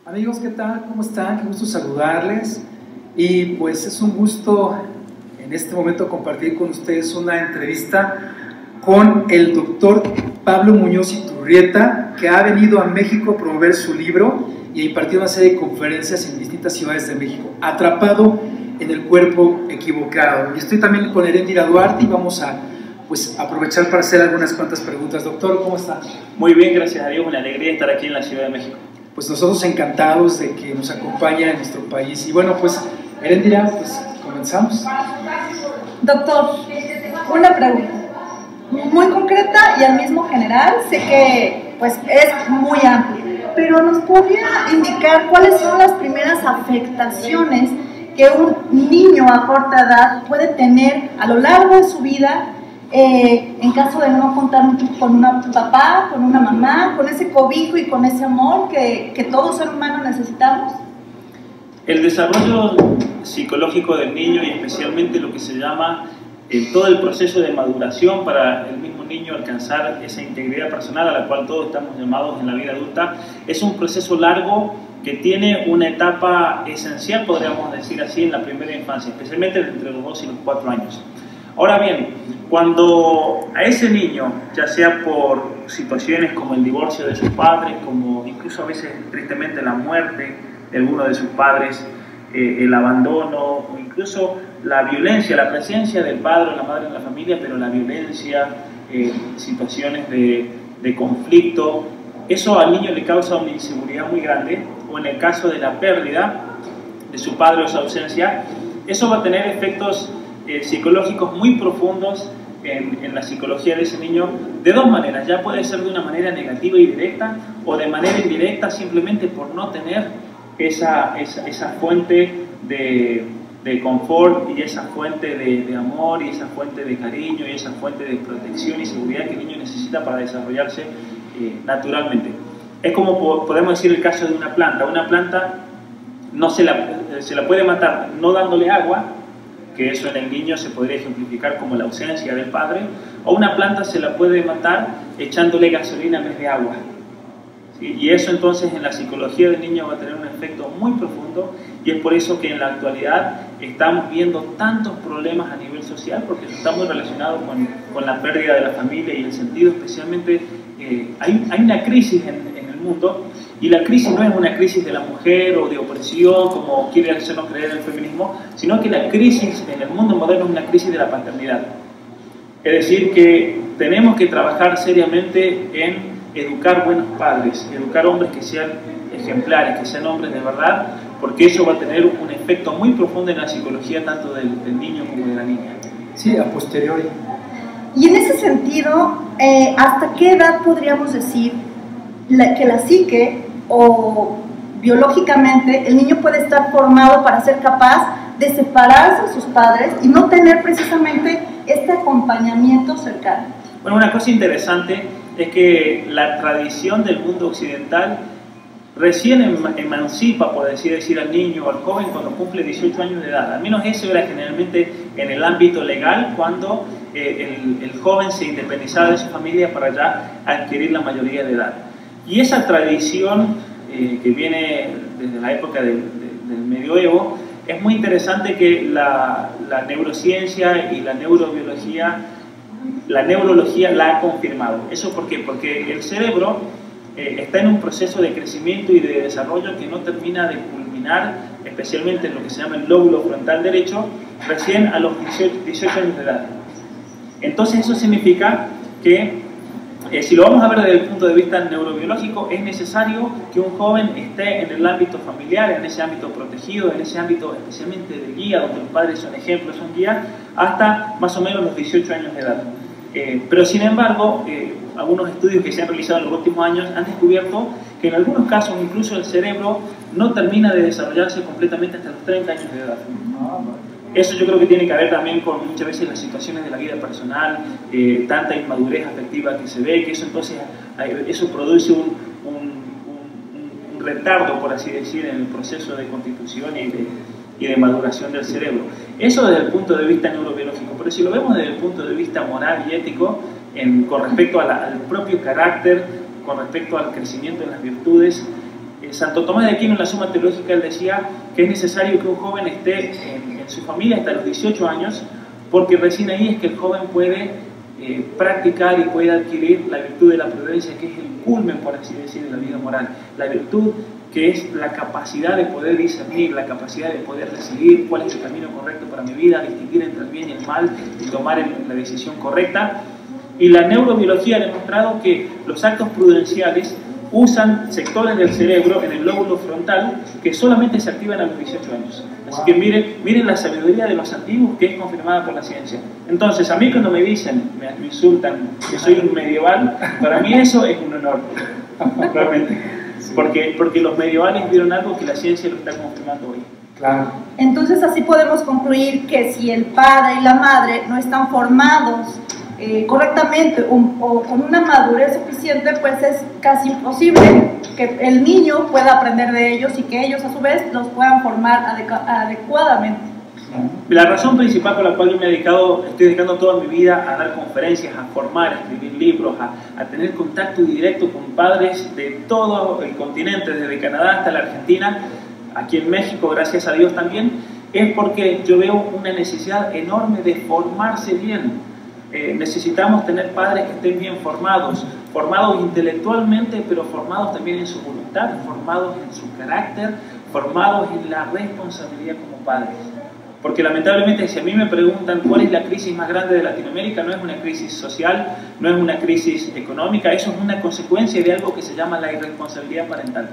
Amigos, ¿qué tal? ¿Cómo están? Qué gusto saludarles. Y pues es un gusto en este momento compartir con ustedes una entrevista con el doctor Pablo Muñoz Iturrieta, que ha venido a México a promover su libro y a impartir una serie de conferencias en distintas ciudades de México, Atrapado en el cuerpo equivocado. Y estoy también con Heréndira Duarte y vamos a aprovechar para hacer algunas cuantas preguntas. Doctor, ¿cómo está? Muy bien, gracias a Dios, una alegría estar aquí en la Ciudad de México. Pues nosotros encantados de que nos acompañe en nuestro país. Y bueno, pues, Heréndira, pues comenzamos. Doctor, una pregunta muy concreta y al mismo general. Sé que pues es muy amplio, pero ¿nos podría indicar cuáles son las primeras afectaciones que un niño a corta edad puede tener a lo largo de su vida en caso de no contar con un papá, con una mamá, con ese cobijo y con ese amor que todo ser humano necesitamos? El desarrollo psicológico del niño y especialmente lo que se llama todo el proceso de maduración para el mismo niño alcanzar esa integridad personal a la cual todos estamos llamados en la vida adulta, es un proceso largo que tiene una etapa esencial, podríamos decir así, en la primera infancia, especialmente entre los 2 y los 4 años. Ahora bien, cuando a ese niño, ya sea por situaciones como el divorcio de sus padres, como incluso a veces tristemente la muerte de alguno de sus padres, el abandono o incluso la violencia, la presencia del padre o la madre en la familia, pero la violencia, situaciones de conflicto, eso al niño le causa una inseguridad muy grande, o en el caso de la pérdida de su padre o su ausencia, eso va a tener efectos psicológicos muy profundos en la psicología de ese niño de dos maneras. Ya puede ser de una manera negativa y directa o de manera indirecta simplemente por no tener esa fuente de confort y esa fuente de amor y esa fuente de cariño y esa fuente de protección y seguridad que el niño necesita para desarrollarse naturalmente. Es como podemos decir el caso de una planta. Una planta no se la puede matar no dándole agua, que eso en el niño se podría ejemplificar como la ausencia del padre, o una planta se la puede matar echándole gasolina en vez de agua. ¿Sí? Y eso entonces en la psicología del niño va a tener un efecto muy profundo, y es por eso que en la actualidad estamos viendo tantos problemas a nivel social, porque está muy relacionado con la pérdida de la familia y el sentido especialmente, hay una crisis en el mundo, y la crisis no es una crisis de la mujer o de opresión, como quiere hacernos creer el feminismo, sino que la crisis en el mundo moderno es una crisis de la paternidad. Es decir, que tenemos que trabajar seriamente en educar buenos padres, educar hombres que sean ejemplares, que sean hombres de verdad, porque eso va a tener un efecto muy profundo en la psicología tanto del niño como de la niña. Sí, a posteriori. Y en ese sentido, ¿hasta qué edad podríamos decir que la psique o biológicamente el niño puede estar formado para ser capaz de separarse de sus padres y no tener precisamente este acompañamiento cercano? Bueno, una cosa interesante es que la tradición del mundo occidental recién emancipa, por así decir, al niño o al joven cuando cumple 18 años de edad. Al menos eso era generalmente en el ámbito legal, cuando el joven se independizaba de su familia para ya adquirir la mayoría de edad. Y esa tradición que viene desde la época del medioevo, es muy interesante que la neurociencia y la neurología la ha confirmado. ¿Eso por qué? Porque el cerebro está en un proceso de crecimiento y de desarrollo que no termina de culminar, especialmente en lo que se llama el lóbulo frontal derecho, recién a los 18 años de edad. Entonces eso significa que si lo vamos a ver desde el punto de vista neurobiológico, es necesario que un joven esté en el ámbito familiar, en ese ámbito protegido, en ese ámbito especialmente de guía, donde los padres son ejemplos, son guía, hasta más o menos los 18 años de edad. Pero sin embargo, algunos estudios que se han realizado en los últimos años han descubierto que en algunos casos incluso el cerebro no termina de desarrollarse completamente hasta los 30 años de edad. Eso yo creo que tiene que ver también con muchas veces las situaciones de la vida personal, tanta inmadurez afectiva que se ve, que eso entonces eso produce un retardo, por así decir, en el proceso de constitución y de maduración del cerebro. Eso desde el punto de vista neurobiológico, pero si lo vemos desde el punto de vista moral y ético, con respecto al propio carácter, con respecto al crecimiento de las virtudes, Santo Tomás de Aquino en la Suma Teológica él decía que es necesario que un joven esté en su familia hasta los 18 años, porque recién ahí es que el joven puede practicar y puede adquirir la virtud de la prudencia, que es el culmen, por así decir, de la vida moral. La virtud que es la capacidad de poder discernir, la capacidad de poder decidir cuál es el camino correcto para mi vida, distinguir entre el bien y el mal y tomar la decisión correcta. Y la neurobiología ha demostrado que los actos prudenciales usan sectores del cerebro en el lóbulo frontal que solamente se activan a los 18 años. Así que miren la sabiduría de los antiguos, que es confirmada por la ciencia. Entonces, a mí cuando me dicen, me insultan que soy un medieval, para mí eso es un honor, realmente. Porque los medievales vieron algo que la ciencia lo está confirmando hoy. Claro. Entonces así podemos concluir que si el padre y la madre no están formados correctamente o con una madurez suficiente, pues es casi imposible que el niño pueda aprender de ellos y que ellos a su vez los puedan formar adecuadamente. La razón principal por la cual yo estoy dedicando toda mi vida a dar conferencias, a formar, a escribir libros, a tener contacto directo con padres de todo el continente, desde Canadá hasta la Argentina, aquí en México, gracias a Dios también, es porque yo veo una necesidad enorme de formarse bien. Necesitamos tener padres que estén bien formados intelectualmente, pero formados también en su voluntad, formados en su carácter, formados en la responsabilidad como padres. Porque lamentablemente, si a mí me preguntan cuál es la crisis más grande de Latinoamérica, no es una crisis social, no es una crisis económica, eso es una consecuencia de algo que se llama la irresponsabilidad parental.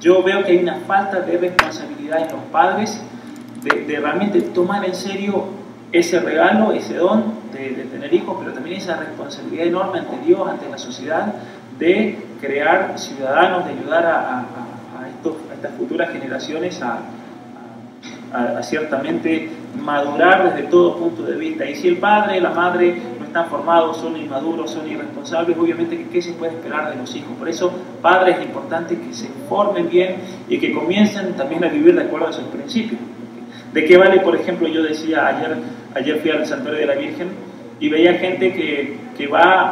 Yo veo que hay una falta de responsabilidad en los padres, de realmente tomar en serio ese regalo, ese don de tener hijos, pero también esa responsabilidad enorme ante Dios, ante la sociedad, de crear ciudadanos, de ayudar a estas futuras generaciones a ciertamente madurar desde todo punto de vista. Y si el padre y la madre no están formados, son inmaduros, son irresponsables, obviamente ¿qué se puede esperar de los hijos? Por eso, padres, es importante que se formen bien y que comiencen también a vivir de acuerdo a sus principios. ¿De qué vale, por ejemplo? Yo decía, ayer fui al Santuario de la Virgen y veía gente que va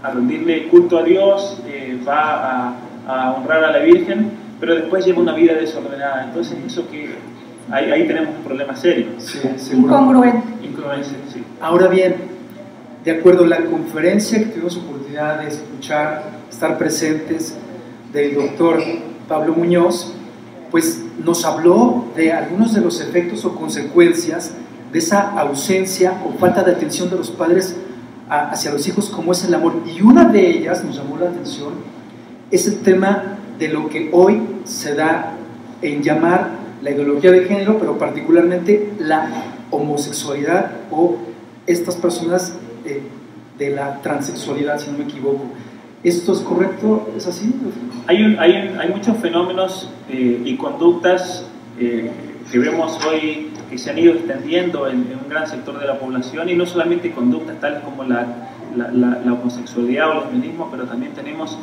a rendirle culto a Dios, va a honrar a la Virgen, pero después lleva una vida desordenada. Entonces, eso que ahí tenemos un problema serio. Sí, Incongruente. Incongruencia, sí. Ahora bien, de acuerdo a la conferencia que tuvimos oportunidad de escuchar, estar presentes, del doctor Pablo Muñoz, pues nos habló de algunos de los efectos o consecuencias de esa ausencia o falta de atención de los padres hacia los hijos, como es el amor. Y una de ellas nos llamó la atención, es el tema de lo que hoy se da en llamar la ideología de género, pero particularmente la homosexualidad o estas personas de la transexualidad, si no me equivoco. ¿Esto es correcto? ¿Es así? Hay muchos fenómenos y conductas que vemos hoy que se han ido extendiendo en un gran sector de la población, y no solamente conductas tales como la homosexualidad o el lesbianismo, pero también tenemos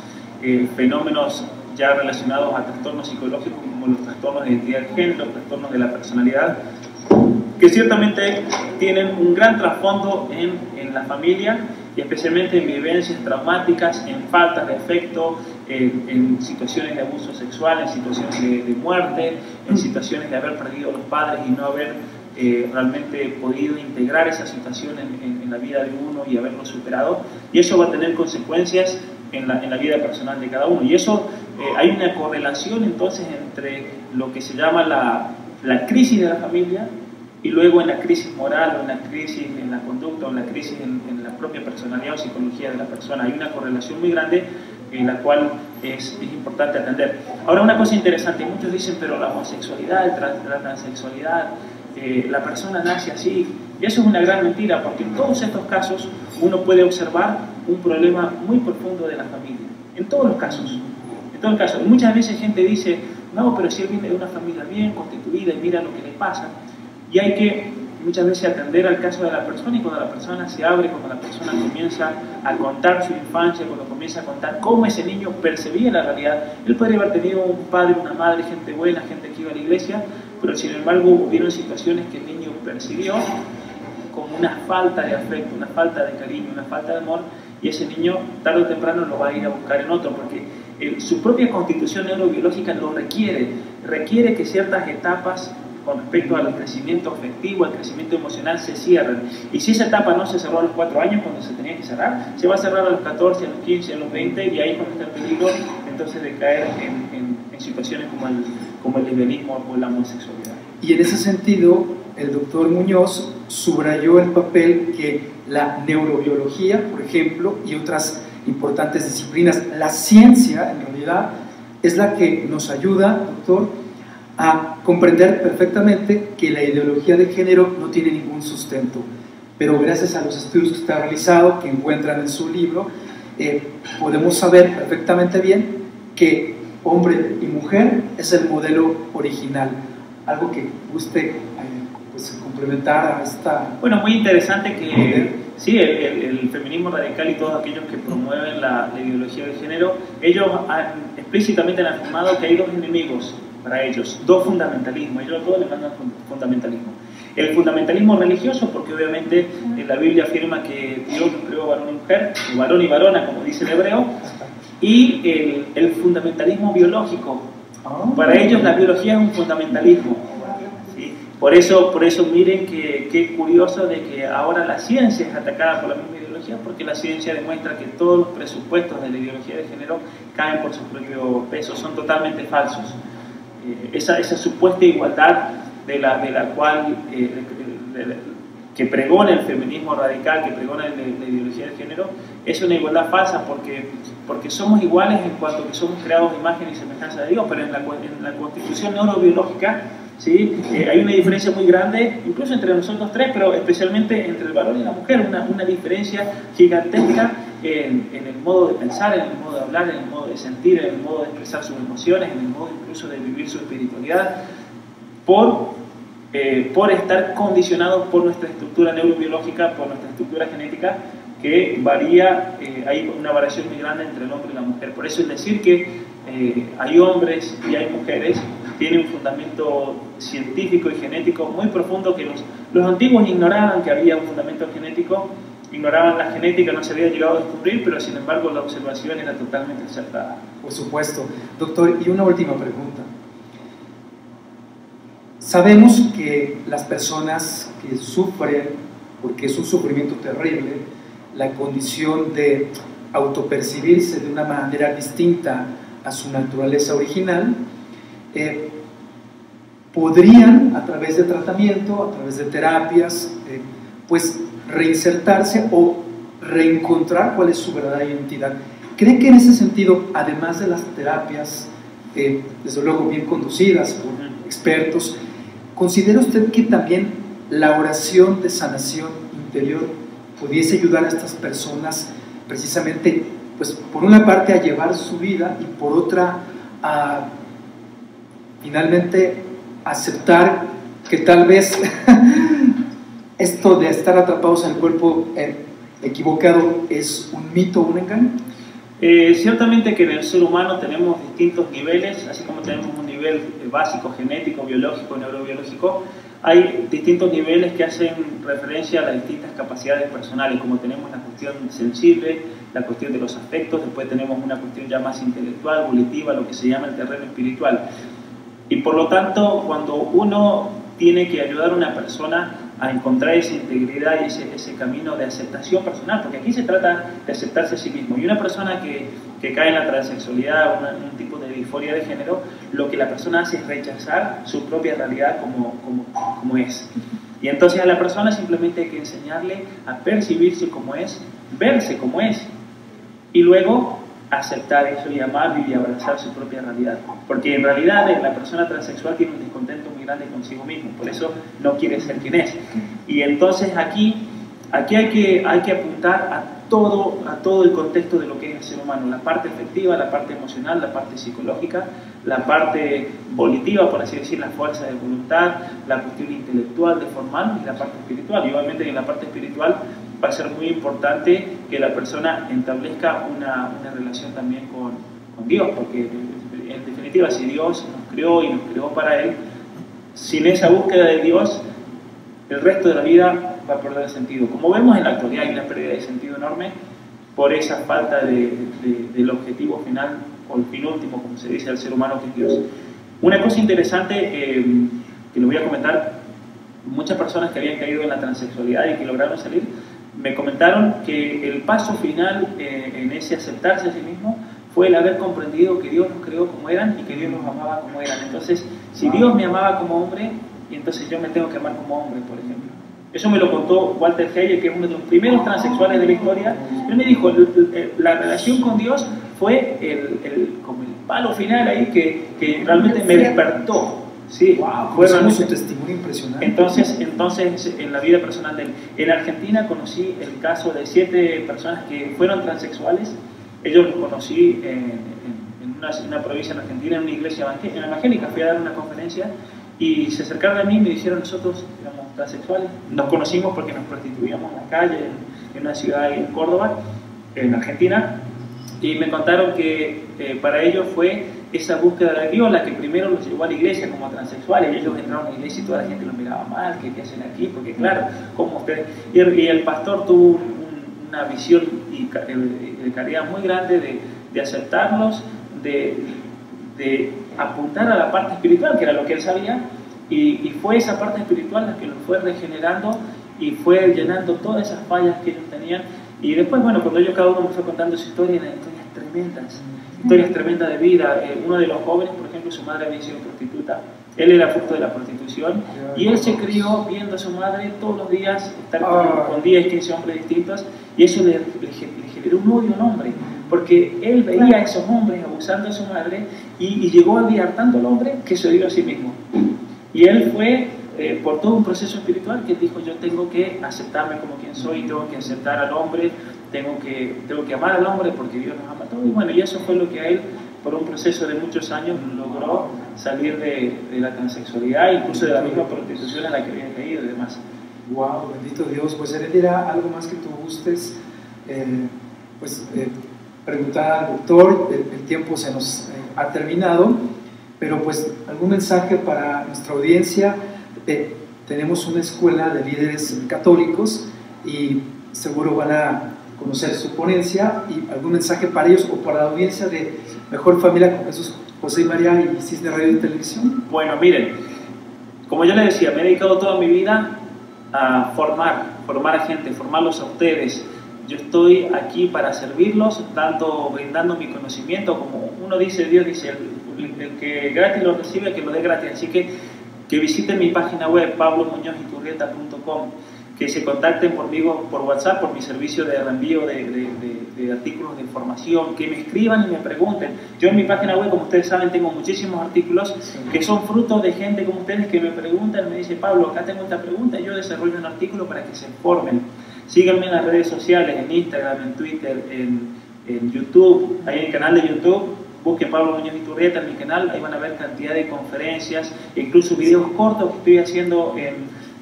fenómenos ya relacionados a trastornos psicológicos como los trastornos de identidad de género, los trastornos de la personalidad, que ciertamente tienen un gran trasfondo en la familia, y especialmente en vivencias traumáticas, en faltas de afecto, en situaciones de abuso sexual, en situaciones de muerte, en situaciones de haber perdido a los padres y no haber realmente podido integrar esa situación en la vida de uno y haberlo superado, y eso va a tener consecuencias en la vida personal de cada uno. Y eso, hay una correlación entonces entre lo que se llama la crisis de la familia, y luego en la crisis moral, o en la crisis en la conducta, o en la crisis en la propia personalidad o psicología de la persona. Hay una correlación muy grande en la cual es importante atender. Ahora, una cosa interesante, muchos dicen, pero la homosexualidad, la transexualidad, la persona nace así, y eso es una gran mentira, porque en todos estos casos uno puede observar un problema muy profundo de la familia, en todos los casos. En todos los casos. Y muchas veces gente dice, no, pero si él viene de una familia bien constituida y mira lo que le pasa. Y hay que muchas veces atender al caso de la persona, y cuando la persona se abre, cuando la persona comienza a contar su infancia, cuando comienza a contar cómo ese niño percibía la realidad. Él podría haber tenido un padre, una madre, gente buena, gente que iba a la iglesia, pero sin embargo hubieron situaciones que el niño percibió como una falta de afecto, una falta de cariño, una falta de amor, y ese niño tarde o temprano lo va a ir a buscar en otro, porque su propia constitución neurobiológica lo requiere que ciertas etapas con respecto al crecimiento afectivo, al crecimiento emocional, se cierren. Y si esa etapa no se cerró a los 4 años cuando se tenía que cerrar, se va a cerrar a los 14, a los 15, a los 20, y ahí es cuando está el peligro entonces de caer en situaciones como el lesbianismo o la homosexualidad. Y en ese sentido, el doctor Muñoz subrayó el papel que la neurobiología, por ejemplo, y otras importantes disciplinas, la ciencia en realidad, es la que nos ayuda, doctor, a comprender perfectamente que la ideología de género no tiene ningún sustento. Pero gracias a los estudios que usted ha realizado, que encuentran en su libro, podemos saber perfectamente bien que hombre y mujer es el modelo original. Algo que guste pues, complementar a esta... Bueno, muy interesante que sí, el feminismo radical y todos aquellos que promueven la ideología de género, ellos explícitamente han afirmado que hay 2 enemigos para ellos, 2 fundamentalismos. Ellos a todos les mandan fundamentalismo. El fundamentalismo religioso, porque obviamente la Biblia afirma que Dios nos creó varón y mujer, o varón y varona, como dice el hebreo, y el fundamentalismo biológico. Para ellos la biología es un fundamentalismo. ¿Sí? Por eso miren qué curioso de que ahora la ciencia es atacada por la misma ideología, porque la ciencia demuestra que todos los presupuestos de la ideología de género caen por su propio peso, son totalmente falsos. Esa supuesta igualdad de la cual que pregona el feminismo radical, que pregona la ideología de género, es una igualdad falsa porque somos iguales en cuanto que somos creados de imagen y semejanza de Dios, pero en la constitución neurobiológica, ¿sí? Hay una diferencia muy grande, incluso entre nosotros 3, pero especialmente entre el varón y la mujer, una diferencia gigantesca en el modo de pensar, en el modo de hablar, en el modo de sentir, en el modo de expresar sus emociones, en el modo incluso de vivir su espiritualidad, por estar condicionados por nuestra estructura neurobiológica, por nuestra estructura genética, que varía, hay una variación muy grande entre el hombre y la mujer. Por eso es decir que hay hombres y hay mujeres, tiene un fundamento científico y genético muy profundo que los antiguos ignoraban que había un fundamento genético, ignoraban la genética, no se había llegado a descubrir, pero sin embargo la observación era totalmente acertada. Por supuesto. Doctor, y una última pregunta. Sabemos que las personas que sufren, porque es un sufrimiento terrible, la condición de autopercibirse de una manera distinta a su naturaleza original, podrían, a través de tratamiento, a través de terapias, pues reinsertarse o reencontrar cuál es su verdadera identidad. ¿Cree que en ese sentido, además de las terapias, desde luego bien conducidas por expertos, considera usted que también la oración de sanación interior pudiese ayudar a estas personas precisamente, pues por una parte a llevar su vida y por otra a finalmente aceptar que tal vez esto de estar atrapados en el cuerpo equivocado es un mito o un engaño? Ciertamente que en el ser humano tenemos distintos niveles, así como tenemos un nivel básico, genético, biológico, neurobiológico, hay distintos niveles que hacen referencia a las distintas capacidades personales, como tenemos la cuestión sensible, la cuestión de los afectos, después tenemos una cuestión ya más intelectual, volitiva, lo que se llama el terreno espiritual. Y por lo tanto, cuando uno tiene que ayudar a una persona a encontrar esa integridad y ese camino de aceptación personal, porque aquí se trata de aceptarse a sí mismo. Y una persona que cae en la transexualidad, un tipo de disforia de género, lo que la persona hace es rechazar su propia realidad como es. Y entonces a la persona simplemente hay que enseñarle a percibirse como es, verse como es, y luego aceptar eso y amar y abrazar su propia realidad. Porque en realidad la persona transexual tiene un descontento muy grande consigo mismo, por eso no quiere ser quien es. Y entonces aquí hay que apuntar a todo el contexto de lo que es el ser humano, la parte afectiva, la parte emocional, la parte psicológica, la parte volitiva, por así decir, la fuerza de voluntad, la cuestión intelectual de formal y la parte espiritual. Y obviamente en la parte espiritual va a ser muy importante que la persona establezca una relación también con Dios, porque en definitiva si Dios nos creó y nos creó para Él, sin esa búsqueda de Dios, el resto de la vida va a perder sentido. Como vemos en la actualidad hay una pérdida de sentido enorme por esa falta del objetivo final o el fin último, como se dice, al ser humano, que es Dios. Una cosa interesante que le voy a comentar, muchas personas que habían caído en la transexualidad y que lograron salir, me comentaron que el paso final en ese aceptarse a sí mismo fue el haber comprendido que Dios nos creó como eran y que Dios nos amaba como eran. Entonces, si Dios me amaba como hombre, y entonces yo me tengo que amar como hombre, por ejemplo. Eso me lo contó Walter Heyer, que es uno de los primeros transexuales de la historia. Él me dijo, la relación con Dios fue como el palo final ahí que realmente me despertó. Sí, wow, fue realmente un testimonio impresionante. Entonces, en la vida personal de él. En Argentina conocí el caso de 7 personas que fueron transexuales. Ellos los conocí en una provincia en Argentina, en una iglesia evangélica. Fui a dar una conferencia y se acercaron a mí y me dijeron, nosotros éramos transexuales. Nos conocimos porque nos prostituíamos en la calle, en una ciudad en Córdoba, en Argentina, y me contaron que para ellos fue esa búsqueda de Dios la que primero los llevó a la iglesia como transexuales. Ellos entraron a la iglesia y toda la gente los miraba mal, ¿qué hacen aquí? Porque claro, como ustedes... Y el pastor tuvo una visión y de caridad muy grande de aceptarlos, de apuntar a la parte espiritual, que era lo que él sabía, y fue esa parte espiritual la que los fue regenerando y fue llenando todas esas fallas que ellos tenían. Y después, bueno, cuando cada uno me fue contando su historia, eran historias tremendas de vida. Uno de los jóvenes, por ejemplo, su madre había sido prostituta, él era fruto de la prostitución, y él se crió viendo a su madre todos los días estar con 10, 15 hombres distintos, y eso le generó un odio al hombre, porque él veía a esos hombres abusando de su madre y llegó a odiar tanto al hombre que se odió a sí mismo. Y él fue por todo un proceso espiritual que dijo, yo tengo que aceptarme como quien soy, tengo que aceptar al hombre, tengo que amar al hombre porque Dios nos ama a todos. Y bueno, y eso fue lo que a él, por un proceso de muchos años, logró salir de la transexualidad, incluso de la misma prostitución a la que había caído y demás. Wow, bendito Dios. Pues Heréndira, algo más que tú gustes preguntar al doctor. El tiempo se nos ha terminado, pero pues algún mensaje para nuestra audiencia. Tenemos una escuela de líderes católicos y seguro van a conocer su ponencia, y algún mensaje para ellos o para la audiencia de Mejor Familia con Jesús, José y María y Cisne Radio y Televisión. Bueno, miren, como yo les decía, me he dedicado toda mi vida a formar a gente, formarlos a ustedes. Yo estoy aquí para servirlos, tanto brindando mi conocimiento, como uno dice, Dios dice, el que gratis lo recibe, que lo dé gratis. Así que visiten mi página web, pablomuñoziturrieta.com, que se contacten conmigo por WhatsApp, por mi servicio de reenvío de artículos de información, que me escriban y me pregunten. Yo en mi página web, como ustedes saben, tengo muchísimos artículos que son frutos de gente como ustedes que me preguntan, me dice, Pablo, acá tengo esta pregunta, y yo desarrollo un artículo para que se informen. Síganme en las redes sociales, en Instagram, en Twitter, en YouTube, ahí en el canal de YouTube. Busquen Pablo Muñoz Iturrieta en mi canal, ahí van a ver cantidad de conferencias, incluso videos cortos que estoy haciendo,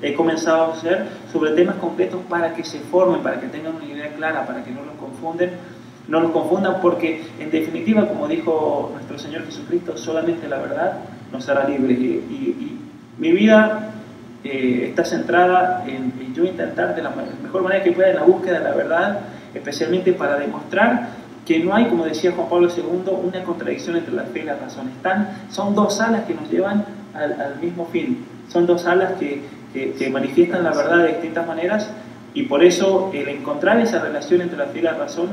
he comenzado a hacer sobre temas concretos para que se formen, para que tengan una idea clara, para que no los confundan, porque en definitiva, como dijo nuestro Señor Jesucristo, solamente la verdad nos hará libres. Y mi vida está centrada en yo intentar de la mejor manera que pueda en la búsqueda de la verdad, especialmente para demostrar que no hay, como decía Juan Pablo II, una contradicción entre la fe y la razón. Son dos alas que nos llevan al mismo fin. Son dos alas que manifiestan la verdad de distintas maneras, y por eso el encontrar esa relación entre la fe y la razón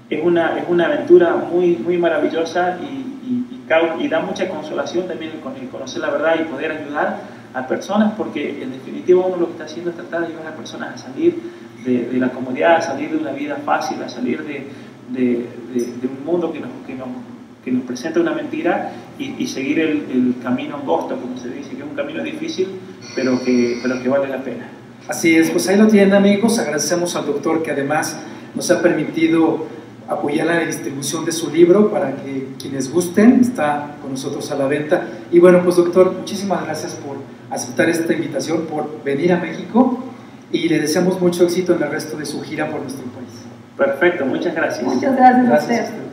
es una aventura muy, muy maravillosa y da mucha consolación también el conocer la verdad y poder ayudar a personas, porque en definitiva uno lo que está haciendo es tratar de ayudar a personas a salir de la comodidad, a salir de una vida fácil, a salir de un mundo que nos presenta una mentira y seguir el camino angosto, como se dice, que es un camino difícil, pero que vale la pena. Así es, pues ahí lo tienen, amigos. Agradecemos al doctor que además nos ha permitido apoyar la distribución de su libro para que quienes gusten, está con nosotros a la venta. Y bueno, pues doctor, muchísimas gracias por aceptar esta invitación, por venir a México, y le deseamos mucho éxito en el resto de su gira por nuestro país. Perfecto, muchas gracias. Muchas gracias a usted.